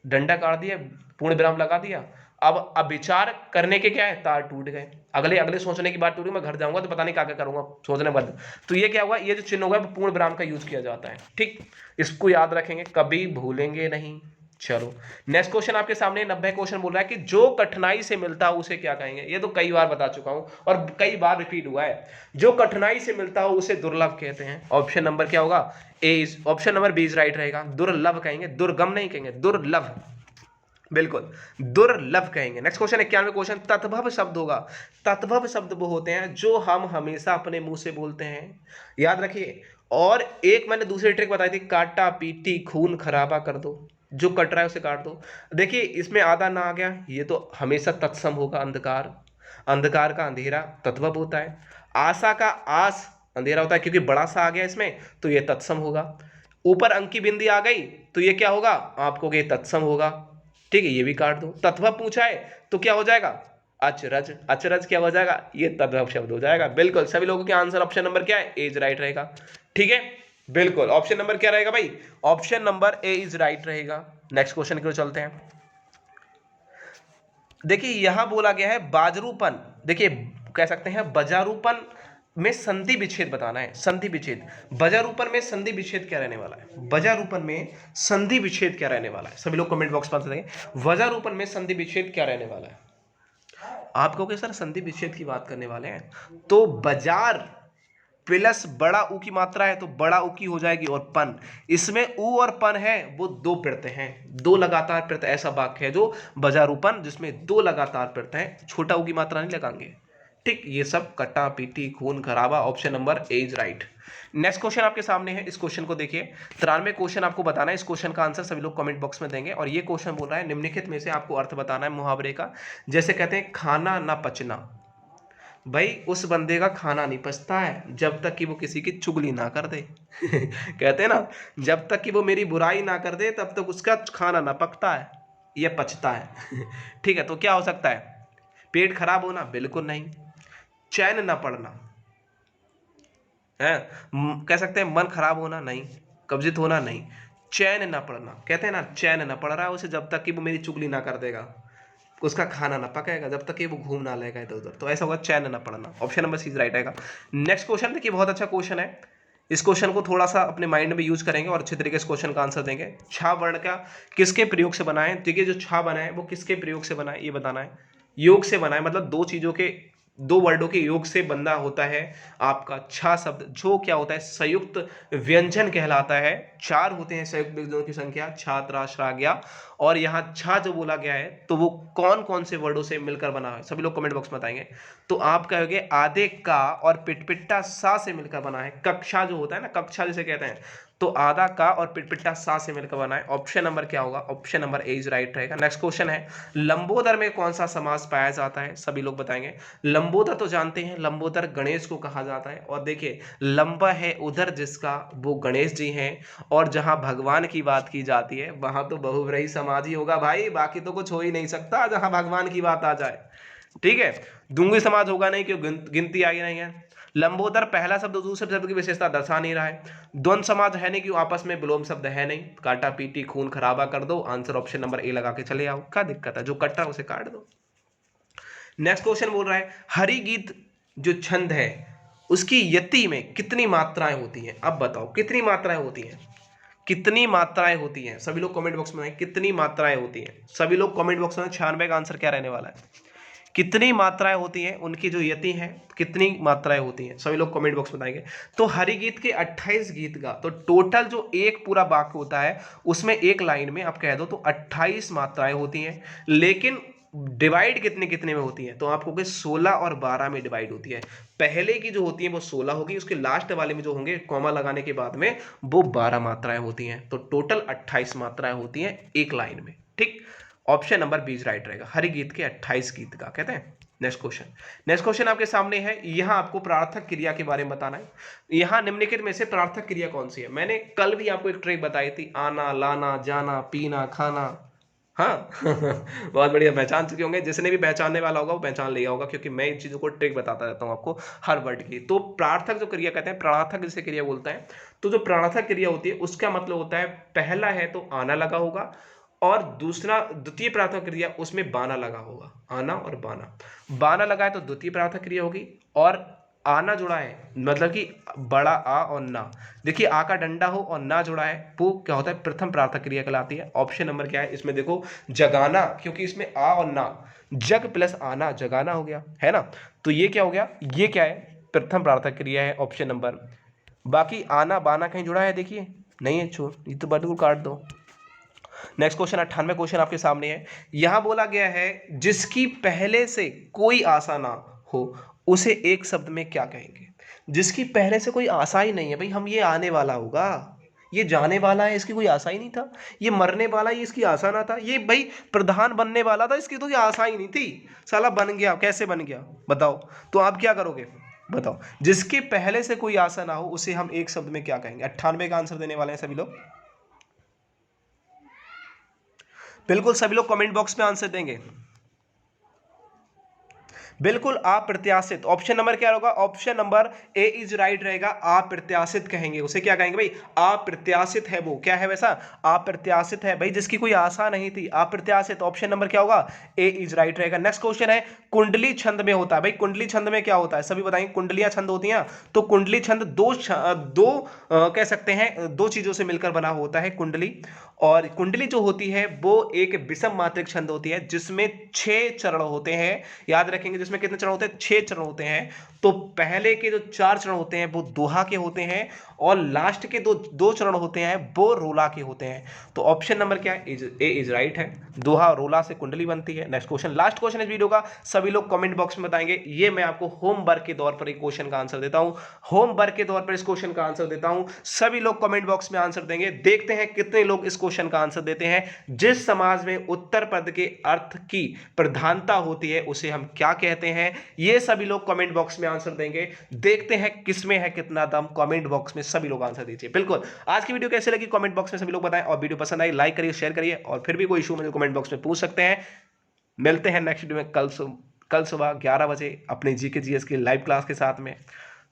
डंडा काट दिया, पूर्ण विराम लगा दिया, अब विचार करने के क्या है, तार टूट गए, अगले अगले सोचने की बात टूटी, मैं घर जाऊंगा तो पता नहीं क्या क्या करूंगा, सोचने बाद, तो ये क्या हुआ, ये जो चिन्ह होगा पूर्ण विराम का यूज किया जाता है, ठीक, इसको याद रखेंगे, कभी भूलेंगे नहीं। चलो नेक्स्ट क्वेश्चन आपके सामने 90 क्वेश्चन बोल रहा है कि जो कठिनाई से मिलता है उसे क्या कहेंगे, ये तो कई बार बता चुका हूं और कई बार रिपीट हुआ है, जो कठिनाई से मिलता हो उसे दुर्लभ कहते हैं। ऑप्शन नंबर क्या होगा, A, option number B is right रहेगा, दुर्लभ कहेंगे, दुर्गम नहीं कहेंगे, दुर्लभ, बिल्कुल दुर्लभ कहेंगे। नेक्स्ट क्वेश्चन 91 क्वेश्चन, तद्भव शब्द होगा, तद्भव शब्द वो होते हैं जो हम हमेशा अपने मुंह से बोलते हैं, याद रखिए। और एक मैंने दूसरी ट्रिक बताई थी, काटा पीटी खून खराबा कर दो, जो कट रहा है उसे काट दो। देखिए इसमें आधा ना आ गया, ये तो हमेशा तत्सम होगा, अंधकार, अंधकार का अंधेरा तद्भव होता है, आशा का आस अंधेरा होता है क्योंकि बड़ा सा आ गया इसमें, तो ये तत्सम होगा, ऊपर अंक की बिंदी आ गई तो ये क्या होगा, आपको ये तत्सम होगा, ठीक है, ये भी काट दो। तद्भव पूछा है तो क्या हो जाएगा, अचरज, अचरज क्या हो जाएगा, ये तद्भव शब्द हो जाएगा। बिल्कुल सभी लोगों के आंसर ऑप्शन नंबर क्या है, ए इज राइट रहेगा, ठीक है, बिल्कुल ऑप्शन नंबर क्या रहेगा भाई, option number A is right रहेगा। नेक्स्ट क्वेश्चन की ओर चलते हैं। देखिए यहां बोला गया है बाजरूपन, देखिए कह सकते हैं बजारूपन में संधि विच्छेद बताना है, संधि विच्छेद, बजारूपन में संधि विच्छेद क्या रहने वाला है, बजारूपन में संधि विच्छेद क्या रहने वाला है, सभी लोग कमेंट बॉक्स में बताएंगे वजारूपन में संधि विच्छेद क्या रहने वाला है। आप कहोगे सर संधि विच्छेद की बात करने वाले हैं, तो बाजार प्लस बड़ा ऊ की मात्रा है तो बड़ा ऊ की हो जाएगी, और पन, इसमें ऊ और पन है वो दो प्रत्यय हैं, दो लगातार प्रत्यय, ऐसा वाक्य है जो बजारूपन जिसमें दो लगातार प्रत्यय हैं, छोटा ऊ की मात्रा नहीं लगाएंगे। ठीक, ये सब कटा पीटी खून खराबा, option number A is right. Next question आपके सामने है, इस क्वेश्चन को देखिए। 93 क्वेश्चन आपको बताना है, इस क्वेश्चन का आंसर सभी लोग कमेंट बॉक्स में देंगे। और ये क्वेश्चन बोल रहा है निम्नलिखित में से आपको अर्थ बताना है मुहावरे का। जैसे कहते हैं खाना ना पचना, भाई उस बंदे का खाना नहीं पचता है जब तक कि वो किसी की चुगली ना कर दे कहते हैं ना, जब तक कि वो मेरी बुराई ना कर दे तब तक उसका खाना ना पकता है या पचता है ठीक है, तो क्या हो सकता है? पेट खराब होना, बिल्कुल नहीं। चैन ना पड़ना है, कह सकते हैं मन खराब होना, नहीं। कब्जियत होना, नहीं। चैन ना पड़ना, कहते हैं ना चैन ना पड़ रहा है उसे जब तक कि वो मेरी चुगली ना कर देगा, उसका खाना ना पकाएगा, जब तक कि वो घूम ना लेगा इधर उधर, तो ऐसा होगा चैन ना पड़ना। ऑप्शन नंबर सी राइट आएगा। नेक्स्ट क्वेश्चन देखिए, बहुत अच्छा क्वेश्चन है। इस क्वेश्चन को थोड़ा सा अपने माइंड में यूज करेंगे और अच्छे तरीके से क्वेश्चन का आंसर देंगे। छा वर्ण का किसके प्रयोग से बना है? देखिए जो छा बना है वो किसके प्रयोग से बना है ये बताना है। योग से बना है, मतलब दो चीजों के, दो वर्डों के योग से बंदा होता है आपका छा शब्द, जो क्या होता है संयुक्त व्यंजन कहलाता है। चार होते हैं संयुक्त व्यंजनों की संख्या, छात्र श्रा गया, और यहाँ छा जो बोला गया है तो वो कौन कौन से वर्डों से मिलकर बना है, सभी लोग कमेंट बॉक्स में बताएंगे। तो आप कहोगे आधे का और पिटपिट्टा सा से मिलकर बना है। कक्षा जो होता है ना, कक्षा जिसे कहते हैं, तो आधा का और पिटपिट्टा सा से मिलकर बना है। ऑप्शन नंबर क्या होगा? Option number A is right रहेगा। नेक्स्ट क्वेश्चन है, लंबोदर में कौन सा समास पाया जाता है? सभी लोग बताएंगे। लंबोदर तो जानते हैं, लंबोदर गणेश को कहा जाता है। और देखिए लंबा है उधर जिसका, वो गणेश जी हैं। और जहां भगवान की बात की जाती है वहां तो बहुव्रीहि समाज ही होगा भाई, बाकी तो कुछ हो ही नहीं सकता जहां भगवान की बात आ जाए। ठीक है, द्विगुणी समाज होगा नहीं, क्यों गिनती आई नहीं है। लंबोदर पहला शब्द दूसरे शब्द की विशेषता दर्शा नहीं रहा है। द्वंद्व समाज है नहीं, क्यों आपस में विलोम शब्द है नहीं। काटा पीटी खून खराबा कर दो, आंसर ऑप्शन नंबर ए लगा के चले आओ, क्या दिक्कत है? जो कट रहा है उसे काट दो। नेक्स्ट क्वेश्चन बोल रहा है हरि गीत जो छंद है उसकी यति में कितनी मात्राएं होती हैं? अब बताओ कितनी मात्राएं होती हैं, कितनी मात्राएं होती हैं? सभी लोग कमेंट बॉक्स में बताएं कितनी मात्राएं होती हैं। सभी लोग कमेंट बॉक्स में 96 का आंसर क्या रहने वाला है? कितनी मात्राएं होती हैं, उनकी जो यति है कितनी मात्राएं होती हैं, सभी लोग कमेंट बॉक्स में बताएंगे। तो हरि गीत के 28 गीत का, तो टोटल जो एक पूरा वाक्य होता है उसमें एक लाइन में आप कह दो तो 28 मात्राएं होती हैं। लेकिन डिवाइड कितने कितने में होती है? तो आपको 16 और 12 में डिवाइड होती है। पहले की जो होती है वो 16 होगी, उसके लास्ट वाले में जो होंगे कॉमा लगाने के बाद में वो 12 मात्राएं होती हैं। तो टोटल 28 मात्राएं होती हैं एक लाइन में। ठीक, ऑप्शन नंबर बी राइट रहेगा। हरि गीत के 28 गीत का कहते हैं। नेक्स्ट क्वेश्चन आपके सामने है, यहां आपको प्रार्थक क्रिया के बारे में बताना है। यहां निम्नलिखित में से प्रार्थक क्रिया कौन सी है? मैंने कल भी आपको एक ट्रिक बताई थी, आना लाना जाना पीना खाना। हाँ बहुत बढ़िया, पहचान चुके होंगे। जिसने भी पहचानने वाला होगा वो पहचान लिया होगा, क्योंकि मैं इन चीजों को ट्रिक बताता रहता हूँ आपको हर वर्ड की। तो प्रार्थक जो क्रिया कहते हैं, प्रार्थक जिसे क्रिया बोलते हैं, तो जो प्रार्थक क्रिया होती है उसका मतलब होता है पहला है तो आना लगा होगा, और दूसरा द्वितीय प्रार्थक क्रिया उसमें बाना लगा होगा। आना और बाना, बाना लगा है तो द्वितीय प्रार्थक क्रिया होगी, और आना जुड़ा है मतलब कि बड़ा आ और ना, देखिए आ का डंडा हो और ना जुड़ा है वो क्या होता है? प्रथम प्रार्थक क्रिया कहलाती है। ऑप्शन नंबर क्या है इसमें? देखो जगाना, क्योंकि इसमें आ और ना, जग प्लस आना जगाना हो गया है ना। तो ये क्या हो गया? ये क्या है? प्रथम प्रार्थक क्रिया है, ऑप्शन नंबर। बाकी आना बाना कहीं जुड़ा है? देखिए नहीं है, छोड़, ये तो बिल्कुल काट दो। नेक्स्ट क्वेश्चन 98 क्वेश्चन आपके सामने है। यहां बोला गया है जिसकी पहले से कोई आशा ना हो उसे एक शब्द में क्या कहेंगे? जिसकी पहले से कोई आशा ही नहीं है, भाई हम ये आने वाला होगा, ये जाने वाला है, इसकी कोई आशा ही नहीं था। ये मरने वाला है, इसकी आशा ना था। ये भाई प्रधान बनने वाला था, इसकी तो कोई आशा ही नहीं थी, साला बन गया। कैसे बन गया बताओ? तो आप क्या करोगे बताओ? जिसके पहले से कोई आशा ना हो उसे हम एक शब्द में क्या कहेंगे? 98 का आंसर देने वाले हैं सभी लोग, बिल्कुल सभी लोग कमेंट बॉक्स में आंसर देंगे। बिल्कुल अप्रत्याशित, ऑप्शन नंबर क्या होगा? Option number A is right रहेगा। अप्रत्याशित कहेंगे उसे, क्या कहेंगे भाई? अप्रत्याशित है वो, क्या है वैसा? अप्रत्याशित है भाई, जिसकी कोई आशा नहीं थी, अप्रत्याशित। ऑप्शन नंबर क्या होगा? ए इज राइट रहेगा। नेक्स्ट क्वेश्चन है, कुंडली छंद में होता है। भाई कुंडली छंद में क्या होता है? सभी बताएंगे। कुंडलियां छंद होती हैं, तो कुंडली छंद दो कह सकते हैं दो चीजों से मिलकर बना होता है कुंडली। और कुंडली जो होती है वो एक विषम मात्रिक छंद होती है जिसमें 6 चरण होते हैं। याद रखेंगे, जिसमें कितने चरण होते हैं? 6 चरण होते हैं। तो पहले के जो 4 चरण होते हैं वो दोहा के होते हैं और लास्ट के दो चरण होते हैं वो रोला के होते हैं। तो ऑप्शन नंबर क्या है? ए इज राइट है। दोहा और रोला से कुंडली बनती है। नेक्स्ट क्वेश्चन, लास्ट क्वेश्चन इस वीडियो का, सभी लोग कमेंट बॉक्स में बताएंगे। ये मैं आपको होमवर्क के तौर पर एक क्वेश्चन का आंसर देता हूं, होमवर्क के तौर पर इस क्वेश्चन का आंसर देता हूं। सभी लोग कमेंट बॉक्स में आंसर देंगे, देखते हैं कितने लोग इस क्वेश्चन का आंसर देते हैं। जिस समाज में उत्तर पद के अर्थ की प्रधानता होती है उसे हम क्या कहते हैं? ये सभी लोग कमेंट बॉक्स में आंसर देंगे, देखते हैं किसमें है कितना दम। कमेंट बॉक्स में सभी लोग आंसर दीजिए। बिल्कुल, आज की वीडियो कैसे लगी कमेंट बॉक्स में सभी लोग बताएं, और वीडियो पसंद आई लाइक करिए, शेयर करिए, और फिर भी कोई इशू मुझे कमेंट बॉक्स में पूछ सकते हैं। मिलते हैं नेक्स्ट वीडियो में कल सुबह 11 बजे अपने जीके जीएस की लाइव क्लास के साथ में।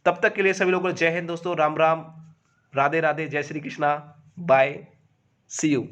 तब तक के लिए सभी लोगों को जय हिंद दोस्तों, राम राम, राधे राधे, जय Shri Krishna, bye, see you.